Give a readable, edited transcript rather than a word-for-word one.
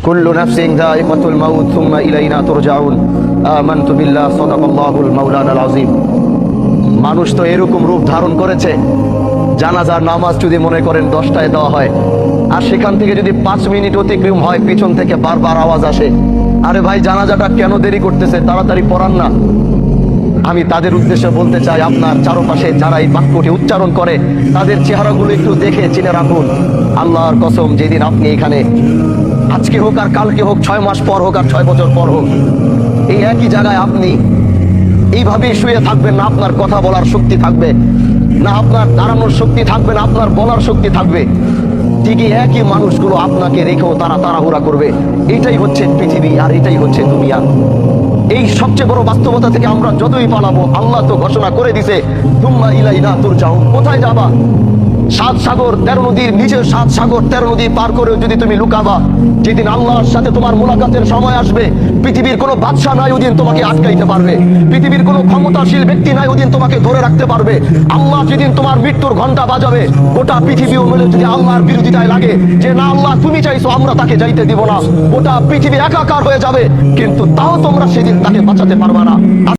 কুল্লু নাফসিন যায়িকাতুল মাউত সুম্মা ইলাইনা তুরজাউন আমানতু বিল্লাহ সাদাকাল্লাহুল মাওলানাল আযীম। মানুষ তো এরকম রূপ ধারণ করেছে, জানাজার নামাজ যদি মনে করেন 10টায় দেওয়া হয়, আর সেখান থেকে যদি 5 মিনিট অতিক্রম হয় পিছন থেকে বারবার আওয়াজ আসে, আরে ভাই জানাজাটা কেন দেরি করতেছে, তাড়াতাড়ি পড়ান না। আমি তাদের উদ্দেশ্যে বলতে চাই, আপনার চারপাশে যারা এই বাক্যটি উচ্চারণ করে তাদের চেহারাগুলো একটু দেখে চিনে রাখুন। আল্লাহর কসম, যেদিন আপনি এখানে, আজকে হোক আর কালকে হোক, 6 মাস পর হোক আর 6 বছর পর হোক, এই একই জায়গায় আপনি এইভাবেই শুয়ে থাকবেন, না আপনার কথা বলার শক্তি থাকবে, না আপনার দাঁড়ানোর শক্তি থাকবে, না আপনার বলার শক্তি থাকবে। ঠিকই একই মানুষগুলো আপনাকে রেখেও তারা তাড়াহুড়া করবে। এটাই হচ্ছে পৃথিবী, আর এটাই হচ্ছে দুনিয়া। এই সবচেয়ে বড় বাস্তবতা থেকে আমরা যতই পালাবো, আল্লাহ তো ঘোষণা করে দিছে, তুম্মা ইলাইনা তুরজাউন। কোথায় যাবা? 7 সাগর 13 নদীর নিচে, 7 সাগর 13 নদী পার করেও যদি তুমি লুকাবা, যেদিন আল্লাহর সাথে তোমার মোলাকাতের সময় আসবে, পৃথিবীর কোনো বাদশা নাই ওদিন তোমাকে আটকাইতে পারবে, পৃথিবীর কোনো ক্ষমতাশীল ব্যক্তি নাই ওদিন তোমাকে ধরে রাখতে পারবে। আল্লাহ যেদিন তোমার মৃত্যুর ঘন্টা বাজাবে, গোটা পৃথিবীও মিলে যদি আল্লাহর বিরোধিতায় লাগে যে না আল্লাহ তুমি চাইছো, আমরা তাকে যাইতে দিব না, গোটা পৃথিবী একাকার হয়ে যাবে, কিন্তু তাও তোমরা সেদিন তাকে বাঁচাতে পারবে না।